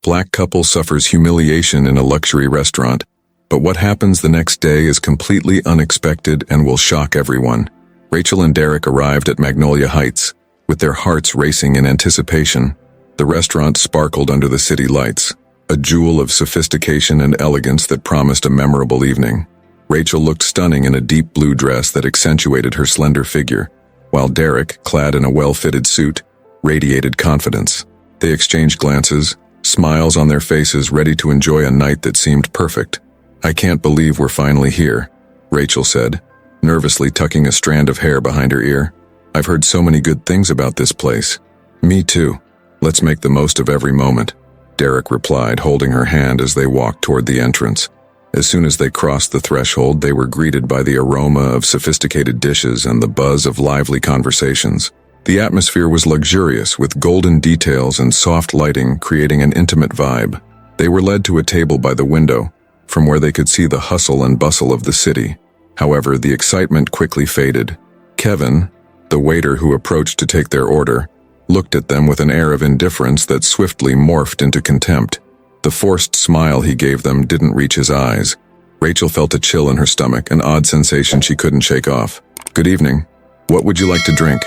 Black couple suffers humiliation in a luxury restaurant, but what happens the next day is completely unexpected and will shock everyone. Rachel and Derek arrived at Magnolia Heights, with their hearts racing in anticipation. The restaurant sparkled under the city lights, a jewel of sophistication and elegance that promised a memorable evening. Rachel looked stunning in a deep blue dress that accentuated her slender figure, while Derek, clad in a well-fitted suit, radiated confidence. They exchanged glances, smiles on their faces, ready to enjoy a night that seemed perfect. "I can't believe we're finally here," Rachel said, nervously tucking a strand of hair behind her ear. "I've heard so many good things about this place." "Me too. Let's make the most of every moment," Derek replied, holding her hand as they walked toward the entrance. As soon as they crossed the threshold, they were greeted by the aroma of sophisticated dishes and the buzz of lively conversations. The atmosphere was luxurious, with golden details and soft lighting creating an intimate vibe. They were led to a table by the window, from where they could see the hustle and bustle of the city. However, the excitement quickly faded. Kevin, the waiter who approached to take their order, looked at them with an air of indifference that swiftly morphed into contempt. The forced smile he gave them didn't reach his eyes. Rachel felt a chill in her stomach, an odd sensation she couldn't shake off. "Good evening. What would you like to drink?"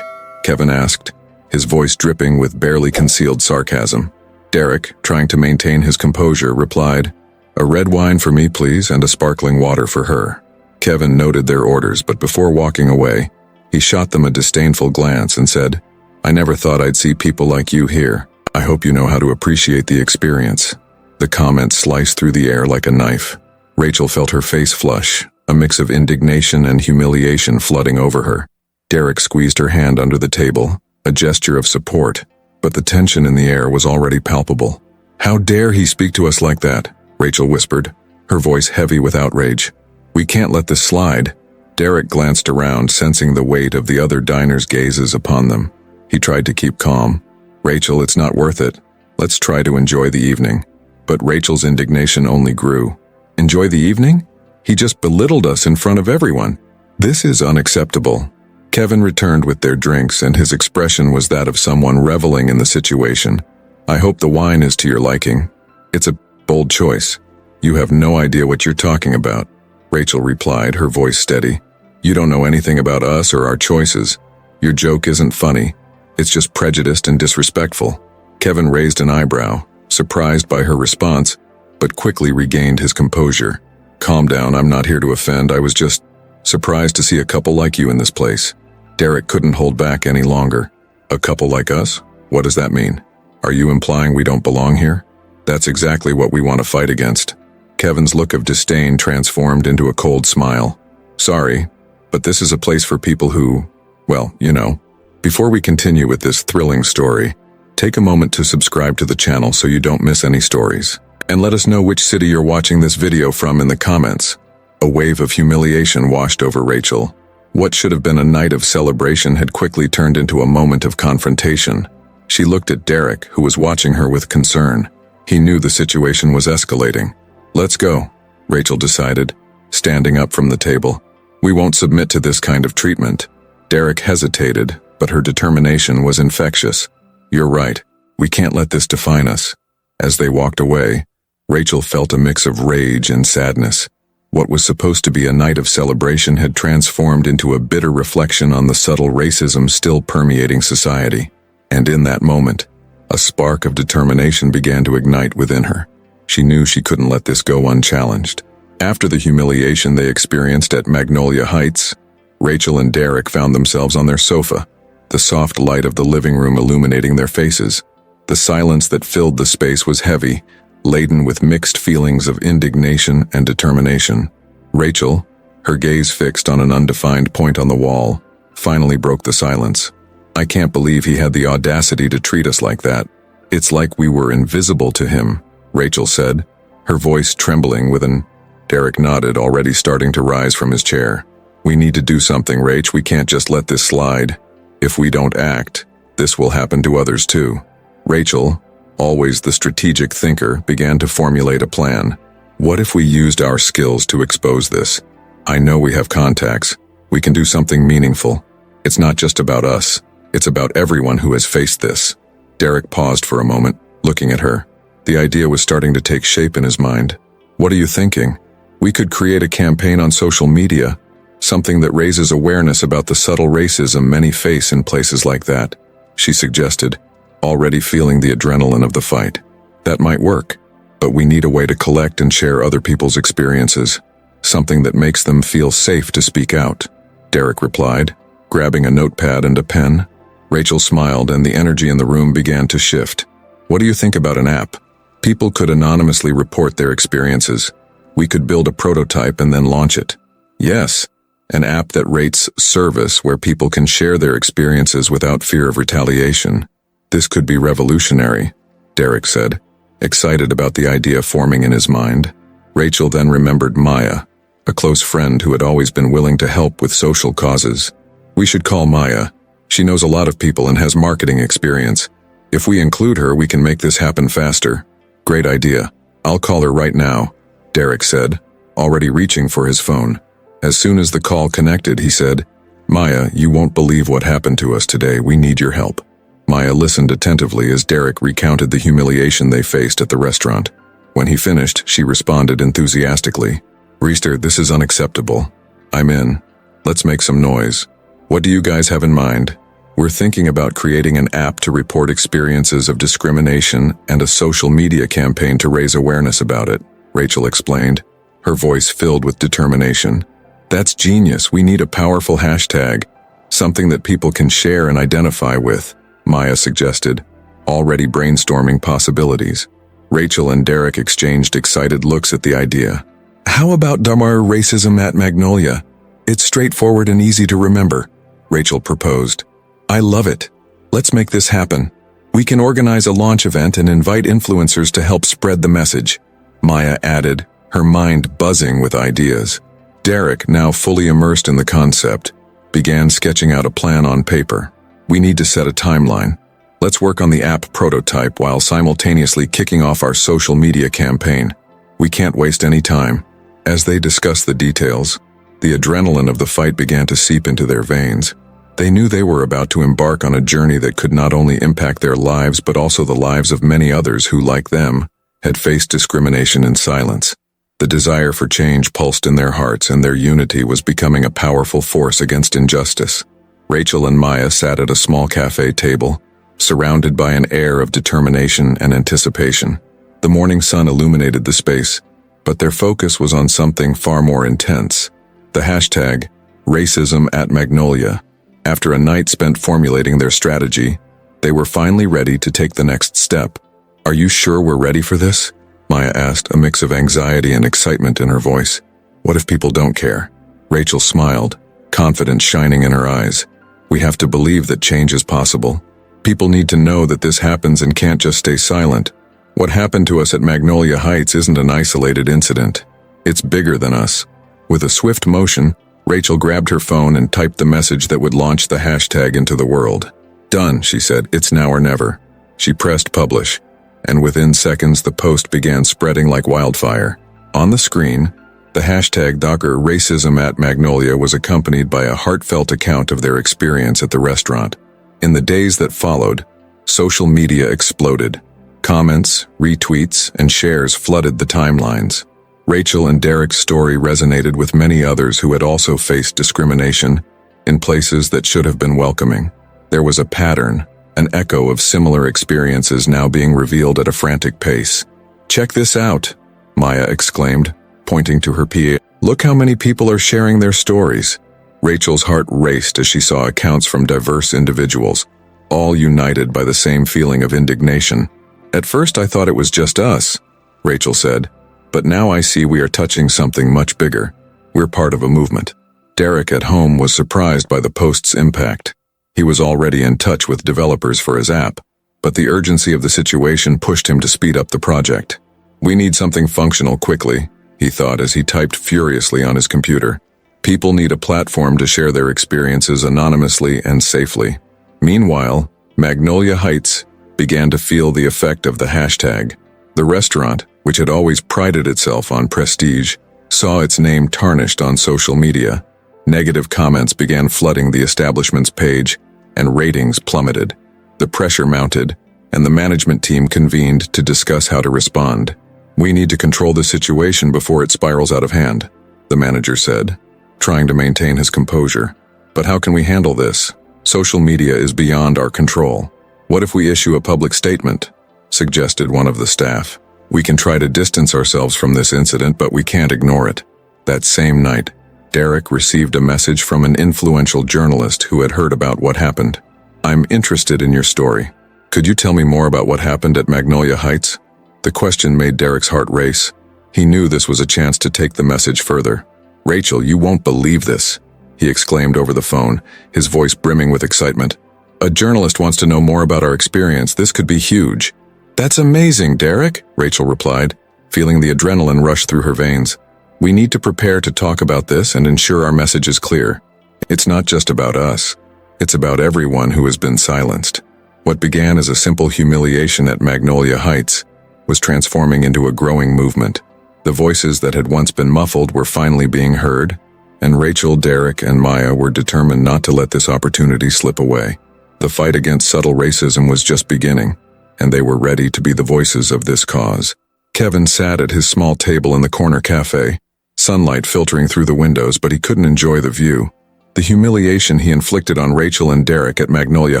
Kevin asked, his voice dripping with barely concealed sarcasm. Derek, trying to maintain his composure, replied, "A red wine for me, please, and a sparkling water for her." Kevin noted their orders, but before walking away, he shot them a disdainful glance and said, "I never thought I'd see people like you here. I hope you know how to appreciate the experience." The comment sliced through the air like a knife. Rachel felt her face flush, a mix of indignation and humiliation flooding over her. Derek squeezed her hand under the table, a gesture of support, but the tension in the air was already palpable. "How dare he speak to us like that?" Rachel whispered, her voice heavy with outrage. "We can't let this slide." Derek glanced around, sensing the weight of the other diners' gazes upon them. He tried to keep calm. "Rachel, it's not worth it. Let's try to enjoy the evening." But Rachel's indignation only grew. "Enjoy the evening? He just belittled us in front of everyone. This is unacceptable." Kevin returned with their drinks, and his expression was that of someone reveling in the situation. "I hope the wine is to your liking. It's a bold choice. You have no idea what you're talking about," Rachel replied, her voice steady. "You don't know anything about us or our choices. Your joke isn't funny. It's just prejudiced and disrespectful." Kevin raised an eyebrow, surprised by her response, but quickly regained his composure. "Calm down, I'm not here to offend. I was just surprised to see a couple like you in this place." Derek couldn't hold back any longer. "A couple like us? What does that mean? Are you implying we don't belong here?" "That's exactly what we want to fight against." Kevin's look of disdain transformed into a cold smile. "Sorry, but this is a place for people who, well, you know." Before we continue with this thrilling story, take a moment to subscribe to the channel so you don't miss any stories. And let us know which city you're watching this video from in the comments. A wave of humiliation washed over Rachel. What should have been a night of celebration had quickly turned into a moment of confrontation. She looked at Derek, who was watching her with concern. He knew the situation was escalating. "Let's go," Rachel decided, standing up from the table. "We won't submit to this kind of treatment." Derek hesitated, but her determination was infectious. "You're right. We can't let this define us." As they walked away, Rachel felt a mix of rage and sadness. What was supposed to be a night of celebration had transformed into a bitter reflection on the subtle racism still permeating society. And in that moment, a spark of determination began to ignite within her. She knew she couldn't let this go unchallenged. After the humiliation they experienced at Magnolia Heights, Rachel and Derek found themselves on their sofa, the soft light of the living room illuminating their faces. The silence that filled the space was heavy, laden with mixed feelings of indignation and determination. Rachel, her gaze fixed on an undefined point on the wall, finally broke the silence. "I can't believe he had the audacity to treat us like that. It's like we were invisible to him," Rachel said, her voice trembling with an... Derek nodded, already starting to rise from his chair. "We need to do something, Rach. We can't just let this slide. If we don't act, this will happen to others too." Rachel, always the strategic thinker, began to formulate a plan. "What if we used our skills to expose this? I know we have contacts. We can do something meaningful. It's not just about us. It's about everyone who has faced this." Derek paused for a moment, looking at her. The idea was starting to take shape in his mind. "What are you thinking? We could create a campaign on social media, something that raises awareness about the subtle racism many face in places like that," she suggested, already feeling the adrenaline of the fight. "That might work, but we need a way to collect and share other people's experiences, something that makes them feel safe to speak out," Derek replied, grabbing a notepad and a pen. Rachel smiled and the energy in the room began to shift. "What do you think about an app? People could anonymously report their experiences. We could build a prototype and then launch it." "Yes, an app that rates service where people can share their experiences without fear of retaliation. This could be revolutionary," Derek said, excited about the idea forming in his mind. Rachel then remembered Maya, a close friend who had always been willing to help with social causes. "We should call Maya. She knows a lot of people and has marketing experience. If we include her, we can make this happen faster." "Great idea. I'll call her right now," Derek said, already reaching for his phone. As soon as the call connected, he said, "Maya, you won't believe what happened to us today. We need your help." Maya listened attentively as Derek recounted the humiliation they faced at the restaurant. When he finished, she responded enthusiastically, "Reister, this is unacceptable. I'm in. Let's make some noise. What do you guys have in mind?" "We're thinking about creating an app to report experiences of discrimination and a social media campaign to raise awareness about it," Rachel explained, her voice filled with determination. "That's genius. We need a powerful hashtag, something that people can share and identify with," Maya suggested, already brainstorming possibilities. Rachel and Derek exchanged excited looks at the idea. "How about Damar Racism at Magnolia? It's straightforward and easy to remember," Rachel proposed. "I love it. Let's make this happen. We can organize a launch event and invite influencers to help spread the message," Maya added, her mind buzzing with ideas. Derek, now fully immersed in the concept, began sketching out a plan on paper. "We need to set a timeline. Let's work on the app prototype while simultaneously kicking off our social media campaign. We can't waste any time." As they discussed the details, the adrenaline of the fight began to seep into their veins. They knew they were about to embark on a journey that could not only impact their lives but also the lives of many others who, like them, had faced discrimination in silence. The desire for change pulsed in their hearts, and their unity was becoming a powerful force against injustice. Rachel and Maya sat at a small cafe table, surrounded by an air of determination and anticipation. The morning sun illuminated the space, but their focus was on something far more intense: the hashtag, Racism at Magnolia. After a night spent formulating their strategy, they were finally ready to take the next step. "Are you sure we're ready for this?" Maya asked, a mix of anxiety and excitement in her voice. "What if people don't care?" Rachel smiled, confidence shining in her eyes. "We have to believe that change is possible. People need to know that this happens and can't just stay silent. What happened to us at Magnolia Heights isn't an isolated incident. It's bigger than us." With a swift motion, Rachel grabbed her phone and typed the message that would launch the hashtag into the world. "Done," she said. "It's now or never." She pressed publish, and within seconds the post began spreading like wildfire. On the screen, the hashtag Racism at Magnolia was accompanied by a heartfelt account of their experience at the restaurant. In the days that followed, social media exploded. Comments, retweets, and shares flooded the timelines. Rachel and Derek's story resonated with many others who had also faced discrimination in places that should have been welcoming. There was a pattern, an echo of similar experiences now being revealed at a frantic pace. "Check this out," Maya exclaimed, pointing to her PA. "Look how many people are sharing their stories." Rachel's heart raced as she saw accounts from diverse individuals, all united by the same feeling of indignation. "At first I thought it was just us," Rachel said, "but now I see we are touching something much bigger. We're part of a movement." Derek at home was surprised by the post's impact. He was already in touch with developers for his app, but the urgency of the situation pushed him to speed up the project. "We need something functional quickly," he thought as he typed furiously on his computer. "People need a platform to share their experiences anonymously and safely." Meanwhile, Magnolia Heights began to feel the effect of the hashtag. The restaurant, which had always prided itself on prestige, saw its name tarnished on social media. Negative comments began flooding the establishment's page, and ratings plummeted. The pressure mounted, and the management team convened to discuss how to respond. "We need to control the situation before it spirals out of hand," the manager said, trying to maintain his composure. "But how can we handle this? Social media is beyond our control. What if we issue a public statement?" suggested one of the staff. "We can try to distance ourselves from this incident, but we can't ignore it." That same night, Derek received a message from an influential journalist who had heard about what happened. "I'm interested in your story. Could you tell me more about what happened at Magnolia Heights?" The question made Derek's heart race. He knew this was a chance to take the message further. "Rachel, you won't believe this," he exclaimed over the phone, his voice brimming with excitement. "A journalist wants to know more about our experience. This could be huge." "That's amazing, Derek," Rachel replied, feeling the adrenaline rush through her veins. "We need to prepare to talk about this and ensure our message is clear. It's not just about us. It's about everyone who has been silenced." What began as a simple humiliation at Magnolia Heights was transforming into a growing movement. The voices that had once been muffled were finally being heard, and Rachel, Derek, and Maya were determined not to let this opportunity slip away. The fight against subtle racism was just beginning, and they were ready to be the voices of this cause. Kevin sat at his small table in the corner cafe, sunlight filtering through the windows, but he couldn't enjoy the view. The humiliation he inflicted on Rachel and Derek at Magnolia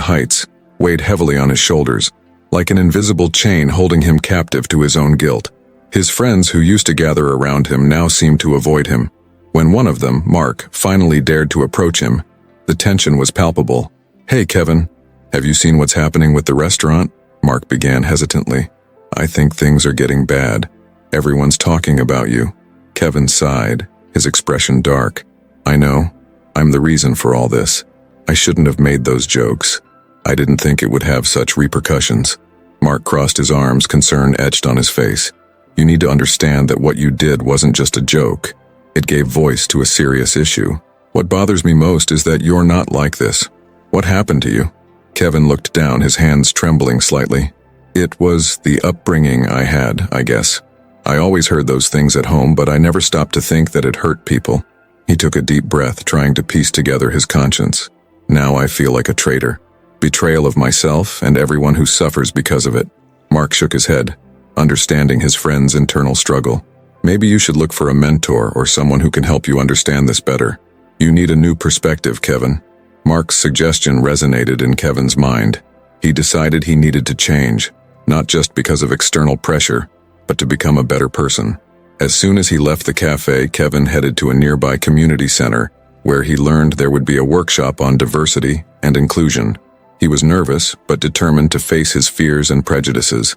Heights weighed heavily on his shoulders, like an invisible chain holding him captive to his own guilt. His friends who used to gather around him now seemed to avoid him. When one of them, Mark, finally dared to approach him, the tension was palpable. "Hey, Kevin, have you seen what's happening with the restaurant?" Mark began hesitantly. "I think things are getting bad. Everyone's talking about you." Kevin sighed, his expression dark. "I know. I'm the reason for all this. I shouldn't have made those jokes. I didn't think it would have such repercussions." Mark crossed his arms, concern etched on his face. "You need to understand that what you did wasn't just a joke. It gave voice to a serious issue. What bothers me most is that you're not like this. What happened to you?" Kevin looked down, his hands trembling slightly. "It was the upbringing I had, I guess. I always heard those things at home, but I never stopped to think that it hurt people." He took a deep breath, trying to piece together his conscience. "Now I feel like a traitor. Betrayal of myself and everyone who suffers because of it." Mark shook his head, understanding his friend's internal struggle. "Maybe you should look for a mentor or someone who can help you understand this better. You need a new perspective, Kevin." Mark's suggestion resonated in Kevin's mind. He decided he needed to change, not just because of external pressure, but to become a better person. As soon as he left the cafe, Kevin headed to a nearby community center, where he learned there would be a workshop on diversity and inclusion. He was nervous, but determined to face his fears and prejudices.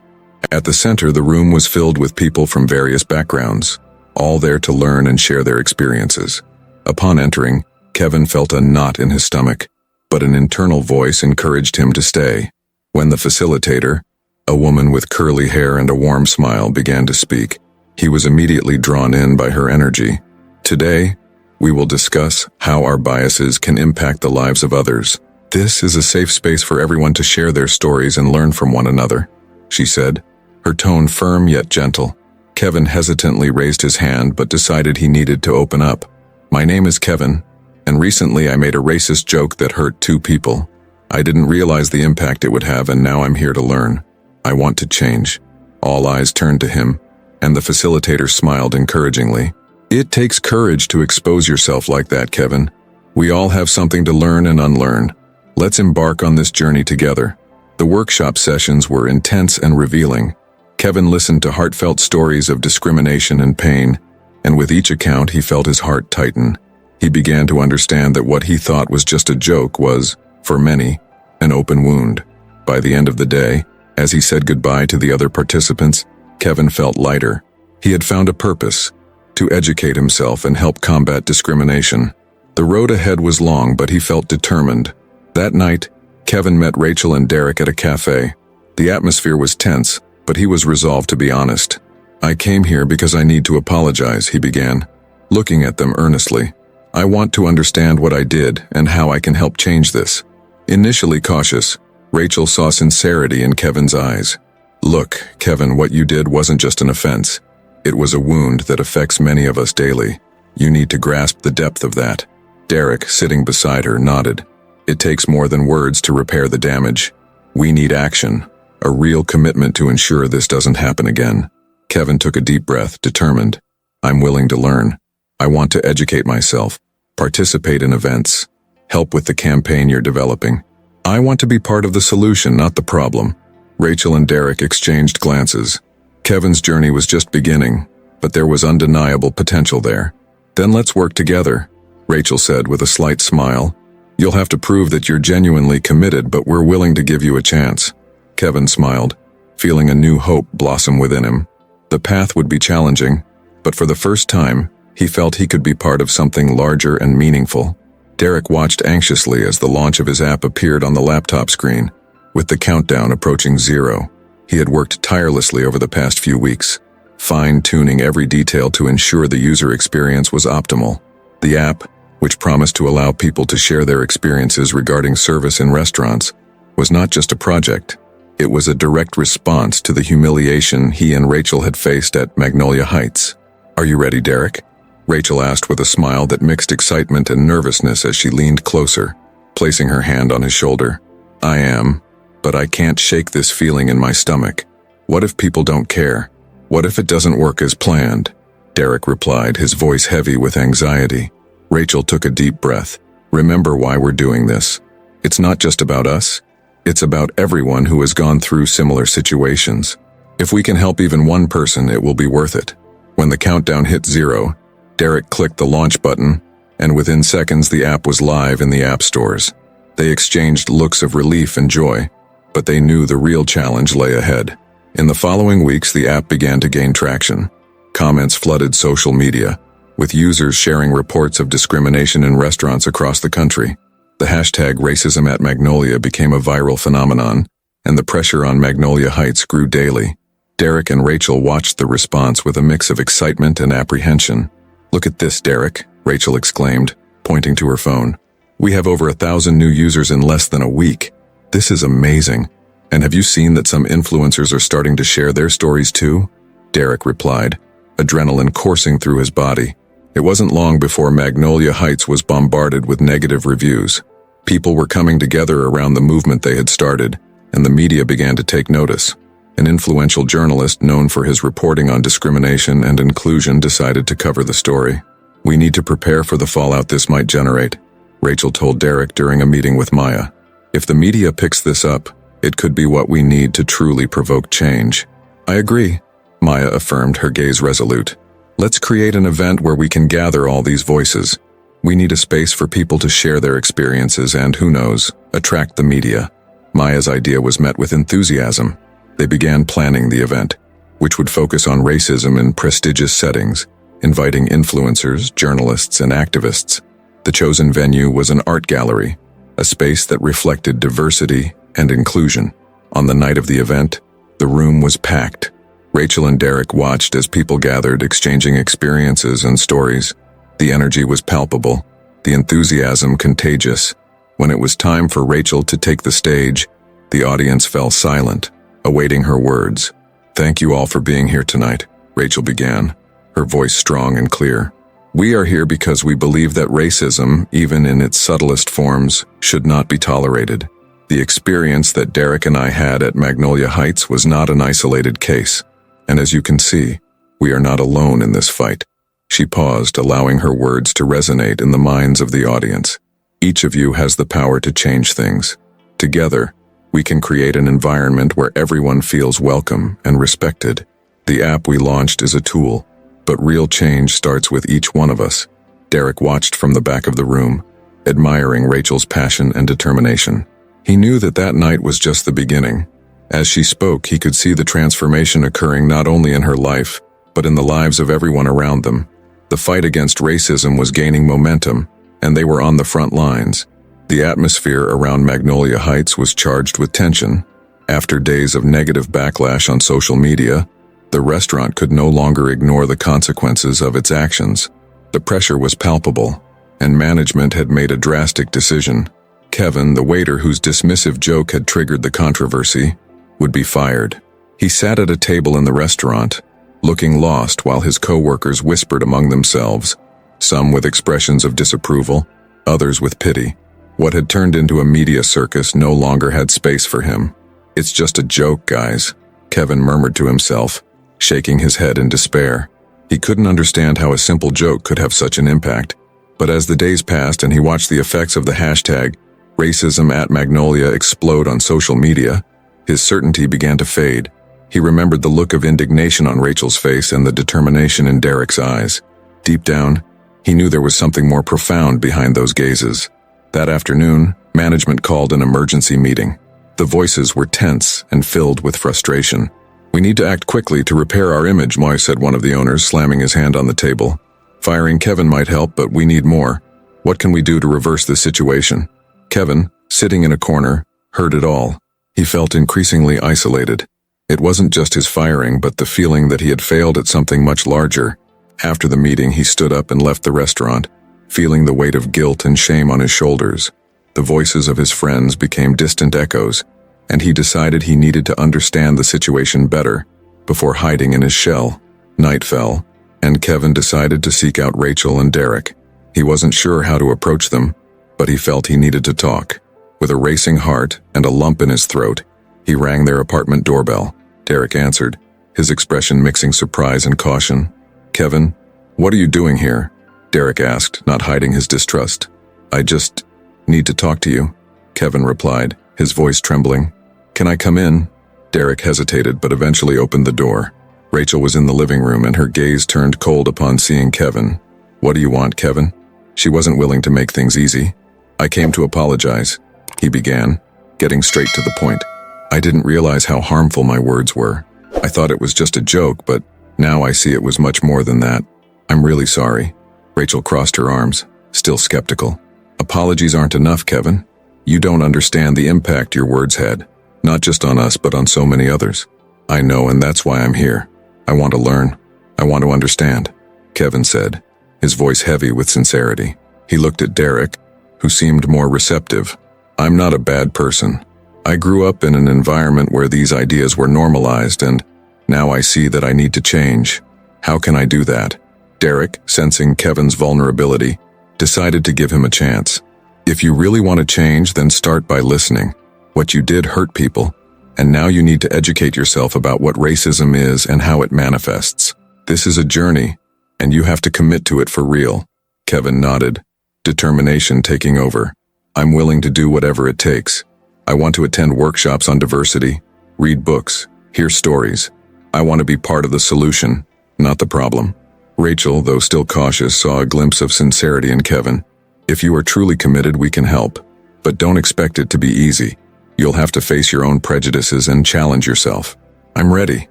At the center, the room was filled with people from various backgrounds, all there to learn and share their experiences. Upon entering, Kevin felt a knot in his stomach, but an internal voice encouraged him to stay. When the facilitator, a woman with curly hair and a warm smile, began to speak, he was immediately drawn in by her energy. "Today, we will discuss how our biases can impact the lives of others. This is a safe space for everyone to share their stories and learn from one another," she said, her tone firm yet gentle. Kevin hesitantly raised his hand but decided he needed to open up. "My name is Kevin, and recently I made a racist joke that hurt 2 people. I didn't realize the impact it would have, and now I'm here to learn. I want to change." All eyes turned to him, and the facilitator smiled encouragingly. "It takes courage to expose yourself like that, Kevin. We all have something to learn and unlearn. Let's embark on this journey together." The workshop sessions were intense and revealing. Kevin listened to heartfelt stories of discrimination and pain, and with each account he felt his heart tighten. He began to understand that what he thought was just a joke was, for many, an open wound. By the end of the day, as he said goodbye to the other participants, Kevin felt lighter. He had found a purpose: to educate himself and help combat discrimination. The road ahead was long, but he felt determined. That night, Kevin met Rachel and Derek at a cafe. The atmosphere was tense, but he was resolved to be honest. "I came here because I need to apologize," he began, looking at them earnestly. "I want to understand what I did and how I can help change this." Initially cautious, Rachel saw sincerity in Kevin's eyes. "Look, Kevin, what you did wasn't just an offense. It was a wound that affects many of us daily. You need to grasp the depth of that." Derek, sitting beside her, nodded. "It takes more than words to repair the damage. We need action." a real commitment to ensure this doesn't happen again. Kevin took a deep breath, determined. I'm willing to learn. I want to educate myself, participate in events, help with the campaign you're developing. I want to be part of the solution, not the problem. Rachel and Derek exchanged glances. Kevin's journey was just beginning, but there was undeniable potential there. Then let's work together, Rachel said with a slight smile. You'll have to prove that you're genuinely committed, but we're willing to give you a chance. Kevin smiled, feeling a new hope blossom within him. The path would be challenging, but for the first time, he felt he could be part of something larger and meaningful. Derek watched anxiously as the launch of his app appeared on the laptop screen, with the countdown approaching 0. He had worked tirelessly over the past few weeks, fine-tuning every detail to ensure the user experience was optimal. The app, which promised to allow people to share their experiences regarding service in restaurants, was not just a project. It was a direct response to the humiliation he and Rachel had faced at Magnolia Heights. Are you ready, Derek? Rachel asked with a smile that mixed excitement and nervousness as she leaned closer, placing her hand on his shoulder. I am, but I can't shake this feeling in my stomach. What if people don't care? What if it doesn't work as planned? Derek replied, his voice heavy with anxiety. Rachel took a deep breath. Remember why we're doing this. It's not just about us. It's about everyone who has gone through similar situations. If we can help even one person, it will be worth it. When the countdown hit 0, Derek clicked the launch button, and within seconds the app was live in the app stores. They exchanged looks of relief and joy, but they knew the real challenge lay ahead. In the following weeks, the app began to gain traction. Comments flooded social media, with users sharing reports of discrimination in restaurants across the country. The hashtag racism at Magnolia became a viral phenomenon, and the pressure on Magnolia Heights grew daily. Derek and Rachel watched the response with a mix of excitement and apprehension. Look at this, Derek, Rachel exclaimed, pointing to her phone. We have over 1,000 new users in less than a week. This is amazing. And have you seen that some influencers are starting to share their stories too? Derek replied, adrenaline coursing through his body. It wasn't long before Magnolia Heights was bombarded with negative reviews. People were coming together around the movement they had started, and the media began to take notice. An influential journalist known for his reporting on discrimination and inclusion decided to cover the story. We need to prepare for the fallout this might generate, Rachel told Derek during a meeting with Maya. If the media picks this up, it could be what we need to truly provoke change. I agree, Maya affirmed, her gaze resolute. Let's create an event where we can gather all these voices. We need a space for people to share their experiences and, who knows, attract the media. Maya's idea was met with enthusiasm. They began planning the event, which would focus on racism in prestigious settings, inviting influencers, journalists, and activists. The chosen venue was an art gallery, a space that reflected diversity and inclusion. On the night of the event, the room was packed. Rachel and Derek watched as people gathered, exchanging experiences and stories. The energy was palpable, the enthusiasm contagious. When it was time for Rachel to take the stage, the audience fell silent, awaiting her words. Thank you all for being here tonight, Rachel began, her voice strong and clear. We are here because we believe that racism, even in its subtlest forms, should not be tolerated. The experience that Derek and I had at Magnolia Heights was not an isolated case, and as you can see, we are not alone in this fight. She paused, allowing her words to resonate in the minds of the audience. Each of you has the power to change things. Together, we can create an environment where everyone feels welcome and respected. The app we launched is a tool, but real change starts with each one of us. Derek watched from the back of the room, admiring Rachel's passion and determination. He knew that that night was just the beginning. As she spoke, he could see the transformation occurring not only in her life, but in the lives of everyone around them. The fight against racism was gaining momentum, and they were on the front lines. The atmosphere around Magnolia Heights was charged with tension. After days of negative backlash on social media, the restaurant could no longer ignore the consequences of its actions. The pressure was palpable, and management had made a drastic decision. Kevin, the waiter whose dismissive joke had triggered the controversy, would be fired. He sat at a table in the restaurant, looking lost while his co-workers whispered among themselves, some with expressions of disapproval, others with pity. What had turned into a media circus no longer had space for him. It's just a joke, guys, Kevin murmured to himself, shaking his head in despair. He couldn't understand how a simple joke could have such an impact. But as the days passed and he watched the effects of the hashtag #RacismAtMagnolia explode on social media, his certainty began to fade. He remembered the look of indignation on Rachel's face and the determination in Derek's eyes. Deep down, he knew there was something more profound behind those gazes. That afternoon, management called an emergency meeting. The voices were tense and filled with frustration. "We need to act quickly to repair our image," Moy said, one of the owners, slamming his hand on the table. "Firing Kevin might help, but we need more. What can we do to reverse this situation?" Kevin, sitting in a corner, heard it all. He felt increasingly isolated. It wasn't just his firing, but the feeling that he had failed at something much larger. After the meeting, he stood up and left the restaurant, feeling the weight of guilt and shame on his shoulders. The voices of his friends became distant echoes, and he decided he needed to understand the situation better before hiding in his shell. Night fell, and Kevin decided to seek out Rachel and Derek. He wasn't sure how to approach them, but he felt he needed to talk. With a racing heart and a lump in his throat, he rang their apartment doorbell. Derek answered, his expression mixing surprise and caution. "Kevin, what are you doing here?" Derek asked, not hiding his distrust. "I just need to talk to you," Kevin replied, his voice trembling. "Can I come in?" Derek hesitated but eventually opened the door. Rachel was in the living room and her gaze turned cold upon seeing Kevin. "What do you want, Kevin?" She wasn't willing to make things easy. "I came to apologize," he began, getting straight to the point. "I didn't realize how harmful my words were. I thought it was just a joke, but now I see it was much more than that. I'm really sorry." Rachel crossed her arms, still skeptical. "Apologies aren't enough, Kevin. You don't understand the impact your words had, not just on us but on so many others. I know, and that's why I'm here. I want to learn. I want to understand," Kevin said, his voice heavy with sincerity. He looked at Derek, who seemed more receptive. "I'm not a bad person. I grew up in an environment where these ideas were normalized, and now I see that I need to change. How can I do that?" Derek, sensing Kevin's vulnerability, decided to give him a chance. "If you really want to change, then start by listening. What you did hurt people, and now you need to educate yourself about what racism is and how it manifests. This is a journey, and you have to commit to it for real." Kevin nodded, determination taking over. "I'm willing to do whatever it takes. I want to attend workshops on diversity, read books, hear stories. I want to be part of the solution, not the problem." Rachel, though still cautious, saw a glimpse of sincerity in Kevin. "If you are truly committed, we can help. But don't expect it to be easy. You'll have to face your own prejudices and challenge yourself." "I'm ready,"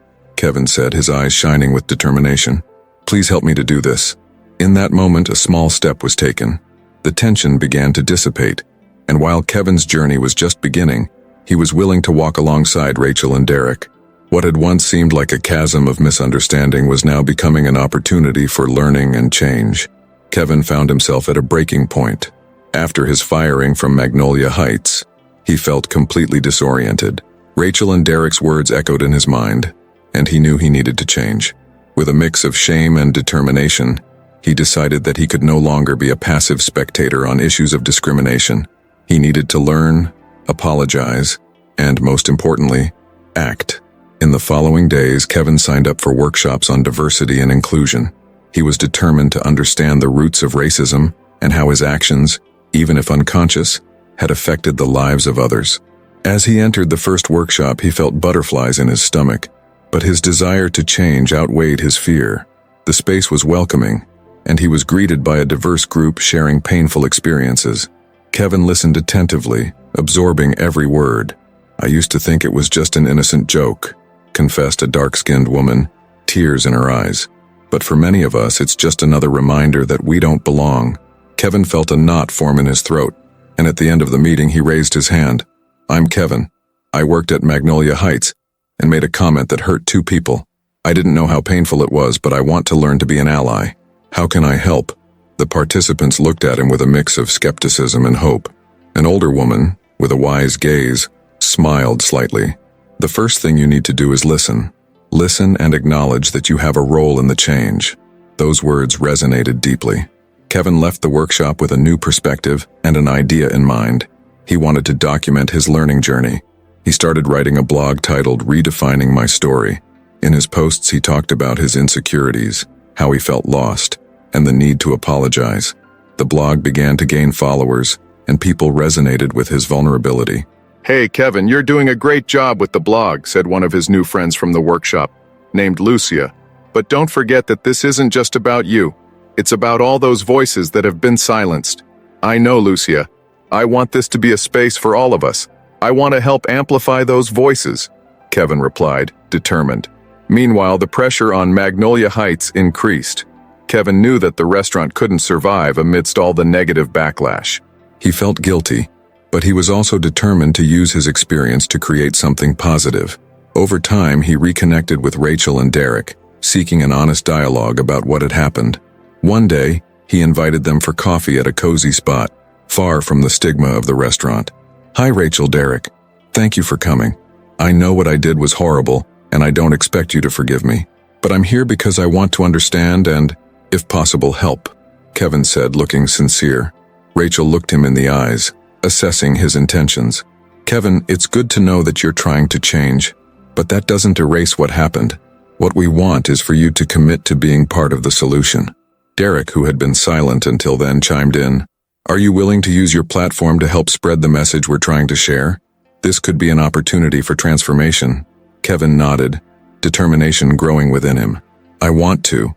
Kevin said, his eyes shining with determination. "Please help me to do this." In that moment, a small step was taken. The tension began to dissipate, and while Kevin's journey was just beginning, he was willing to walk alongside Rachel and Derek. What had once seemed like a chasm of misunderstanding was now becoming an opportunity for learning and change. Kevin found himself at a breaking point. After his firing from Magnolia Heights, he felt completely disoriented. Rachel and Derek's words echoed in his mind, and he knew he needed to change. With a mix of shame and determination, he decided that he could no longer be a passive spectator on issues of discrimination. He needed to learn, apologize, and most importantly, act. In the following days, Kevin signed up for workshops on diversity and inclusion. He was determined to understand the roots of racism and how his actions, even if unconscious, had affected the lives of others. As he entered the first workshop, he felt butterflies in his stomach, but his desire to change outweighed his fear. The space was welcoming, and he was greeted by a diverse group sharing painful experiences. Kevin listened attentively, absorbing every word. "I used to think it was just an innocent joke," confessed a dark-skinned woman, tears in her eyes. "But for many of us, it's just another reminder that we don't belong." Kevin felt a knot form in his throat, and at the end of the meeting he raised his hand. "I'm Kevin. I worked at Magnolia Heights and made a comment that hurt 2 people. I didn't know how painful it was, but I want to learn to be an ally. How can I help?" The participants looked at him with a mix of skepticism and hope. An older woman, with a wise gaze, smiled slightly. "The first thing you need to do is listen. Listen and acknowledge that you have a role in the change." Those words resonated deeply. Kevin left the workshop with a new perspective and an idea in mind. He wanted to document his learning journey. He started writing a blog titled Redefining My Story. In his posts, he talked about his insecurities, how he felt lost, and the need to apologize. The blog began to gain followers, and people resonated with his vulnerability. "Hey, Kevin, you're doing a great job with the blog," said one of his new friends from the workshop, named Lucia. "But don't forget that this isn't just about you. It's about all those voices that have been silenced." "I know, Lucia. I want this to be a space for all of us. I want to help amplify those voices," Kevin replied, determined. Meanwhile, the pressure on Magnolia Heights increased. Kevin knew that the restaurant couldn't survive amidst all the negative backlash. He felt guilty, but he was also determined to use his experience to create something positive. Over time, he reconnected with Rachel and Derek, seeking an honest dialogue about what had happened. One day, he invited them for coffee at a cozy spot, far from the stigma of the restaurant. "Hi, Rachel, Derek. Thank you for coming. I know what I did was horrible, and I don't expect you to forgive me. But I'm here because I want to understand and, if possible, help," Kevin said, looking sincere. Rachel looked him in the eyes, assessing his intentions. "Kevin, it's good to know that you're trying to change, but that doesn't erase what happened. What we want is for you to commit to being part of the solution." Derek, who had been silent until then, chimed in. "Are you willing to use your platform to help spread the message we're trying to share? This could be an opportunity for transformation." Kevin nodded, determination growing within him. I want to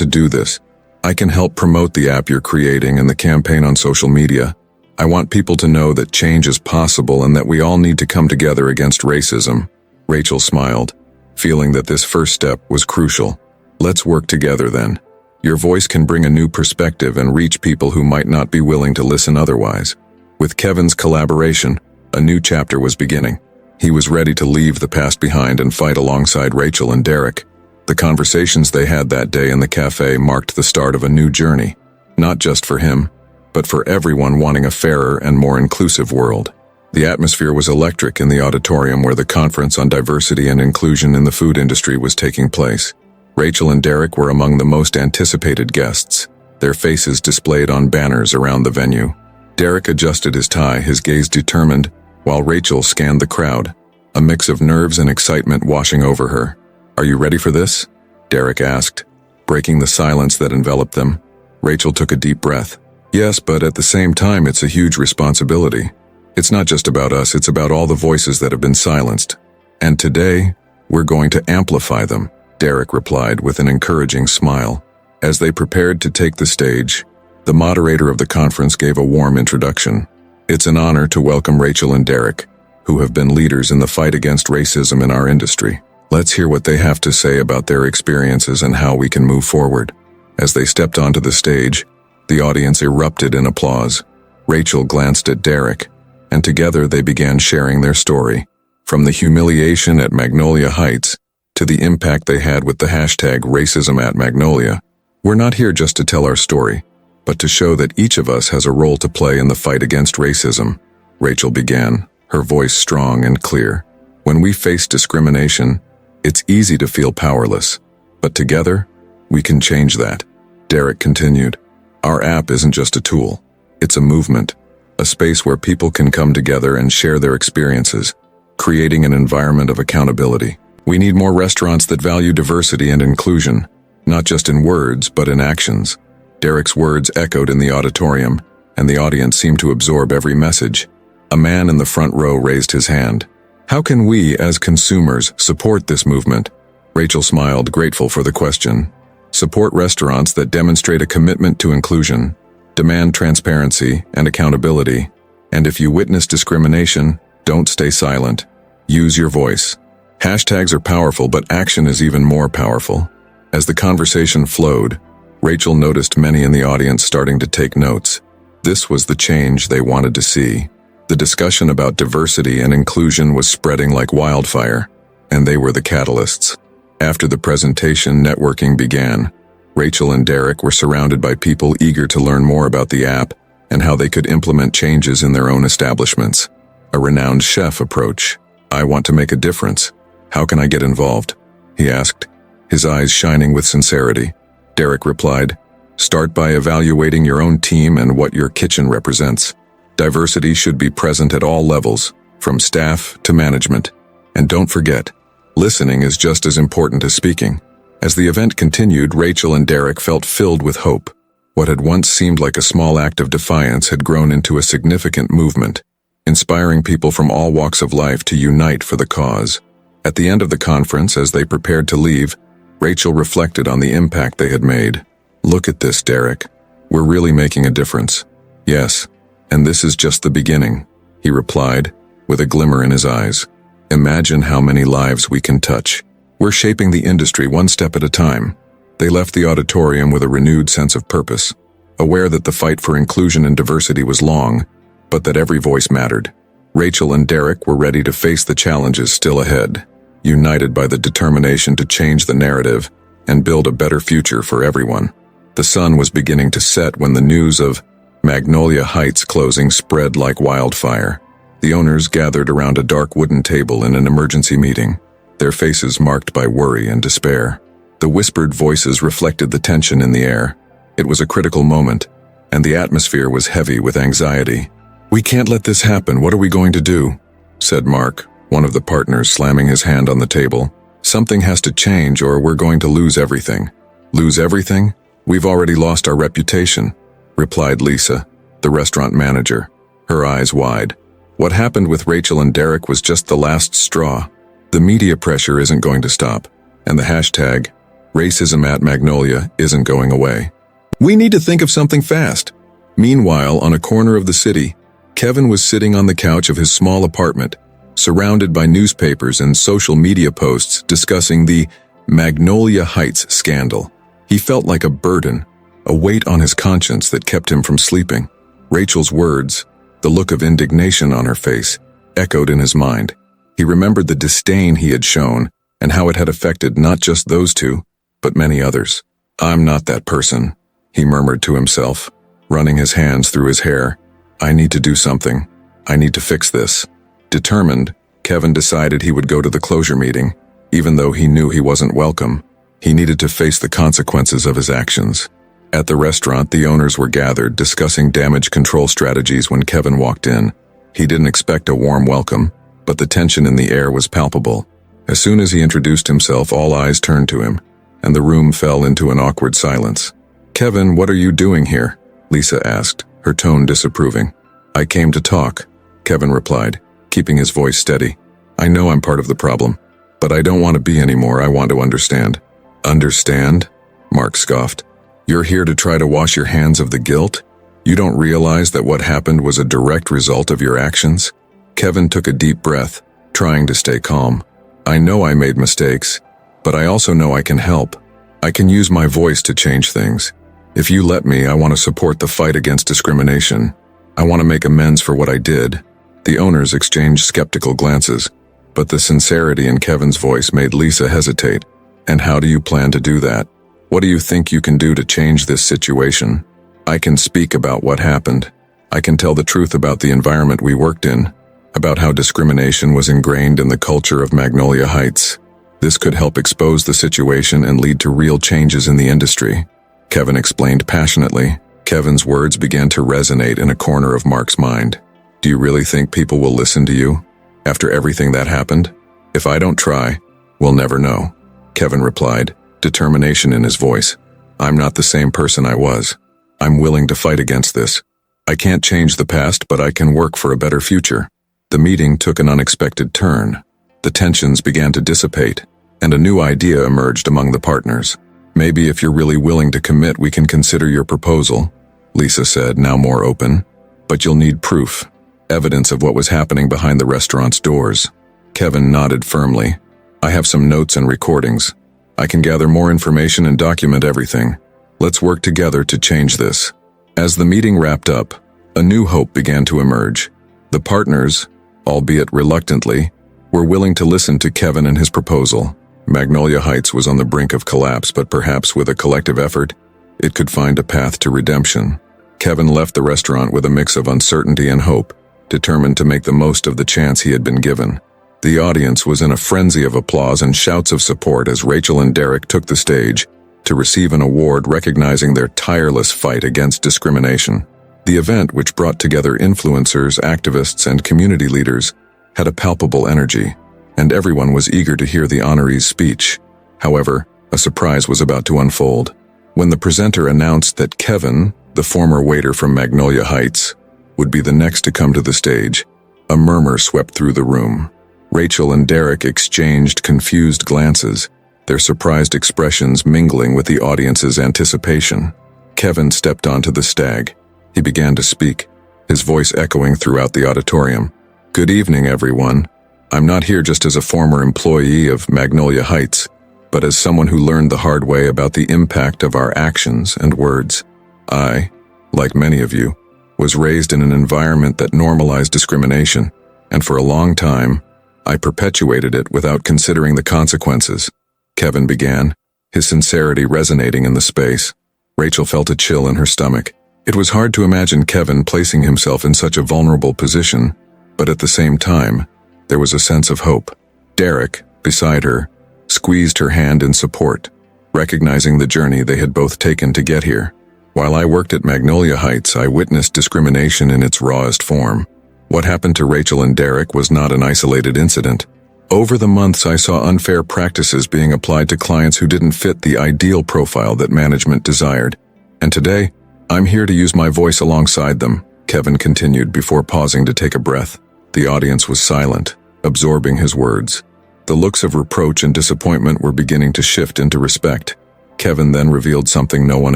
do this. I can help promote the app you're creating and the campaign on social media. I want people to know that change is possible and that we all need to come together against racism." Rachel smiled, feeling that this first step was crucial. "Let's work together then. Your voice can bring a new perspective and reach people who might not be willing to listen otherwise." With Kevin's collaboration, a new chapter was beginning. He was ready to leave the past behind and fight alongside Rachel and Derek. The conversations they had that day in the cafe marked the start of a new journey, not just for him, but for everyone wanting a fairer and more inclusive world. The atmosphere was electric in the auditorium where the conference on diversity and inclusion in the food industry was taking place. Rachel and Derek were among the most anticipated guests, their faces displayed on banners around the venue. Derek adjusted his tie, his gaze determined, while Rachel scanned the crowd, a mix of nerves and excitement washing over her. "Are you ready for this?" Derek asked, breaking the silence that enveloped them. Rachel took a deep breath. "Yes, but at the same time, it's a huge responsibility. It's not just about us, it's about all the voices that have been silenced. And today, we're going to amplify them," Derek replied with an encouraging smile. As they prepared to take the stage, the moderator of the conference gave a warm introduction. "It's an honor to welcome Rachel and Derek, who have been leaders in the fight against racism in our industry. Let's hear what they have to say about their experiences and how we can move forward." As they stepped onto the stage, the audience erupted in applause. Rachel glanced at Derek, and together they began sharing their story, from the humiliation at Magnolia Heights to the impact they had with the hashtag #RacismAtMagnolia. "We're not here just to tell our story, but to show that each of us has a role to play in the fight against racism," Rachel began, her voice strong and clear. "When we face discrimination, it's easy to feel powerless, but together, we can change that." Derek continued, "Our app isn't just a tool, it's a movement, a space where people can come together and share their experiences, creating an environment of accountability. We need more restaurants that value diversity and inclusion, not just in words, but in actions." Derek's words echoed in the auditorium, and the audience seemed to absorb every message. A man in the front row raised his hand. "How can we, as consumers, support this movement?" Rachel smiled, grateful for the question. "Support restaurants that demonstrate a commitment to inclusion, demand transparency and accountability, and if you witness discrimination, don't stay silent. Use your voice." Hashtags are powerful, but action is even more powerful. As the conversation flowed, Rachel noticed many in the audience starting to take notes. This was the change they wanted to see. The discussion about diversity and inclusion was spreading like wildfire, and they were the catalysts. After the presentation, networking began. Rachel and Derek were surrounded by people eager to learn more about the app and how they could implement changes in their own establishments. A renowned chef approached. "I want to make a difference. How can I get involved?" he asked, his eyes shining with sincerity. Derek replied, "Start by evaluating your own team and what your kitchen represents. Diversity should be present at all levels, from staff to management. And don't forget, listening is just as important as speaking. As the event continued, Rachel and Derek felt filled with hope. What had once seemed like a small act of defiance had grown into a significant movement, inspiring people from all walks of life to unite for the cause. At the end of the conference, as they prepared to leave, Rachel reflected on the impact they had made. "Look at this, Derek. We're really making a difference." "Yes, and this is just the beginning," he replied, with a glimmer in his eyes. "Imagine how many lives we can touch. We're shaping the industry one step at a time." They left the auditorium with a renewed sense of purpose, aware that the fight for inclusion and diversity was long, but that every voice mattered. Rachel and Derek were ready to face the challenges still ahead, united by the determination to change the narrative and build a better future for everyone. The sun was beginning to set when the news of Magnolia Heights closing spread like wildfire. The owners gathered around a dark wooden table in an emergency meeting, their faces marked by worry and despair. The whispered voices reflected the tension in the air. It was a critical moment, and the atmosphere was heavy with anxiety. "We can't let this happen. What are we going to do?" said Mark, one of the partners, slamming his hand on the table. "Something has to change or we're going to lose everything." "Lose everything? We've already lost our reputation," replied Lisa, the restaurant manager, her eyes wide. What happened with Rachel and Derek was just the last straw. The media pressure isn't going to stop, and the hashtag racism at Magnolia isn't going away. We need to think of something fast. Meanwhile, on a corner of the city, Kevin was sitting on the couch of his small apartment, surrounded by newspapers and social media posts discussing the Magnolia Heights scandal. He felt like a burden, a weight on his conscience that kept him from sleeping. Rachel's words, the look of indignation on her face, echoed in his mind. He remembered the disdain he had shown and how it had affected not just those two, but many others. "I'm not that person," he murmured to himself, running his hands through his hair. "I need to do something. I need to fix this." Determined, Kevin decided he would go to the closure meeting, even though he knew he wasn't welcome. He needed to face the consequences of his actions. At the restaurant, the owners were gathered, discussing damage control strategies when Kevin walked in. He didn't expect a warm welcome, but the tension in the air was palpable. As soon as he introduced himself, all eyes turned to him, and the room fell into an awkward silence. "Kevin, what are you doing here?" Lisa asked, her tone disapproving. "I came to talk," Kevin replied, keeping his voice steady. "I know I'm part of the problem, but I don't want to be anymore. I want to understand." "Understand?" Mark scoffed. "You're here to try to wash your hands of the guilt? You don't realize that what happened was a direct result of your actions?" Kevin took a deep breath, trying to stay calm. "I know I made mistakes, but I also know I can help. I can use my voice to change things. If you let me, I want to support the fight against discrimination. I want to make amends for what I did." The owners exchanged skeptical glances, but the sincerity in Kevin's voice made Lisa hesitate. "And how do you plan to do that? What do you think you can do to change this situation?" "I can speak about what happened. I can tell the truth about the environment we worked in, about how discrimination was ingrained in the culture of Magnolia Heights. This could help expose the situation and lead to real changes in the industry," Kevin explained passionately. Kevin's words began to resonate in a corner of Mark's mind. "Do you really think people will listen to you after everything that happened?" "If I don't try, we'll never know," Kevin replied, determination in his voice. "I'm not the same person I was. I'm willing to fight against this. I can't change the past, but I can work for a better future." The meeting took an unexpected turn. The tensions began to dissipate, and a new idea emerged among the partners. "Maybe if you're really willing to commit, we can consider your proposal," Lisa said, now more open. "But you'll need proof, evidence of what was happening behind the restaurant's doors." Kevin nodded firmly. "I have some notes and recordings. I can gather more information and document everything. Let's work together to change this." As the meeting wrapped up, a new hope began to emerge. The partners, albeit reluctantly, were willing to listen to Kevin and his proposal. Magnolia Heights was on the brink of collapse, but perhaps with a collective effort, it could find a path to redemption. Kevin left the restaurant with a mix of uncertainty and hope, determined to make the most of the chance he had been given. The audience was in a frenzy of applause and shouts of support as Rachel and Derek took the stage to receive an award recognizing their tireless fight against discrimination. The event, which brought together influencers, activists, and community leaders, had a palpable energy, and everyone was eager to hear the honoree's speech. However, a surprise was about to unfold. When the presenter announced that Kevin, the former waiter from Magnolia Heights, would be the next to come to the stage, a murmur swept through the room. Rachel and Derek exchanged confused glances, their surprised expressions mingling with the audience's anticipation. Kevin stepped onto the stag. He began to speak, his voice echoing throughout the auditorium. "Good evening, everyone. I'm not here just as a former employee of Magnolia Heights, but as someone who learned the hard way about the impact of our actions and words. I, like many of you, was raised in an environment that normalized discrimination, and for a long time, I perpetuated it without considering the consequences." Kevin began, his sincerity resonating in the space. Rachel felt a chill in her stomach. It was hard to imagine Kevin placing himself in such a vulnerable position, but at the same time, there was a sense of hope. Derek, beside her, squeezed her hand in support, recognizing the journey they had both taken to get here. "While I worked at Magnolia Heights, I witnessed discrimination in its rawest form. What happened to Rachel and Derek was not an isolated incident. Over the months, I saw unfair practices being applied to clients who didn't fit the ideal profile that management desired. And today, I'm here to use my voice alongside them," Kevin continued before pausing to take a breath. The audience was silent, absorbing his words. The looks of reproach and disappointment were beginning to shift into respect. Kevin then revealed something no one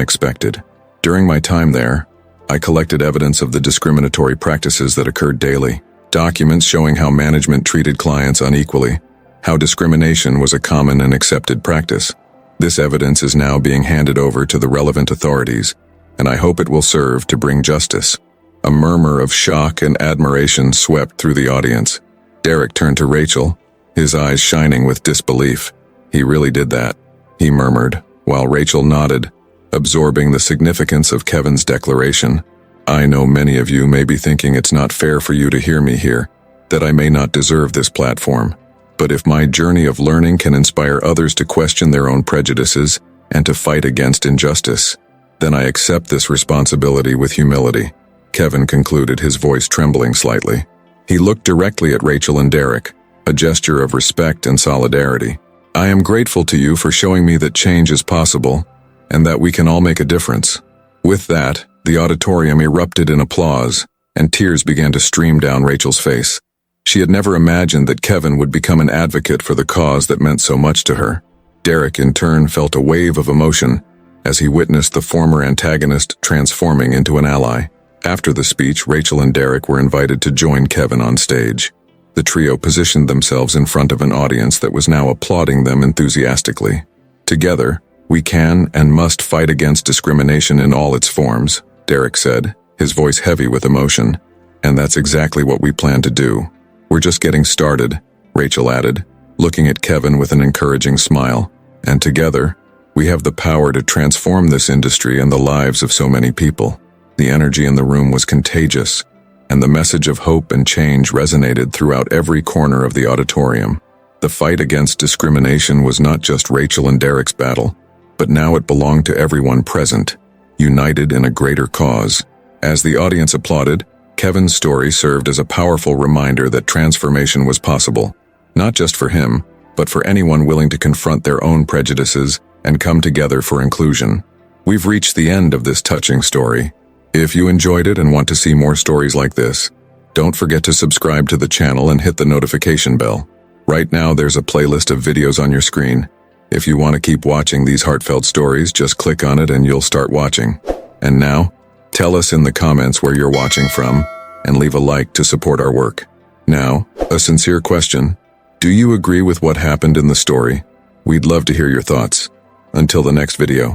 expected. "During my time there, I collected evidence of the discriminatory practices that occurred daily. Documents showing how management treated clients unequally, how discrimination was a common and accepted practice. This evidence is now being handed over to the relevant authorities, and I hope it will serve to bring justice." A murmur of shock and admiration swept through the audience. Derek turned to Rachel, his eyes shining with disbelief. "He really did that," he murmured, while Rachel nodded, absorbing the significance of Kevin's declaration. "I know many of you may be thinking it's not fair for you to hear me here, that I may not deserve this platform. But if my journey of learning can inspire others to question their own prejudices and to fight against injustice, then I accept this responsibility with humility," Kevin concluded, his voice trembling slightly. He looked directly at Rachel and Derek, a gesture of respect and solidarity. "I am grateful to you for showing me that change is possible, and that we can all make a difference." With that, the auditorium erupted in applause, and tears began to stream down Rachel's face. She had never imagined that Kevin would become an advocate for the cause that meant so much to her. Derek, in turn, felt a wave of emotion as he witnessed the former antagonist transforming into an ally. After the speech, Rachel and Derek were invited to join Kevin on stage. The trio positioned themselves in front of an audience that was now applauding them enthusiastically. "Together, we can and must fight against discrimination in all its forms," Derek said, his voice heavy with emotion. "And that's exactly what we plan to do. We're just getting started," Rachel added, looking at Kevin with an encouraging smile. "And together, we have the power to transform this industry and the lives of so many people." The energy in the room was contagious, and the message of hope and change resonated throughout every corner of the auditorium. The fight against discrimination was not just Rachel and Derek's battle, but now it belonged to everyone present, united in a greater cause. As the audience applauded, Kevin's story served as a powerful reminder that transformation was possible, not just for him, but for anyone willing to confront their own prejudices and come together for inclusion. We've reached the end of this touching story. If you enjoyed it and want to see more stories like this, don't forget to subscribe to the channel and hit the notification bell. Right now there's a playlist of videos on your screen. If you want to keep watching these heartfelt stories, just click on it and you'll start watching. And now, tell us in the comments where you're watching from, and leave a like to support our work. Now, a sincere question. Do you agree with what happened in the story? We'd love to hear your thoughts. Until the next video.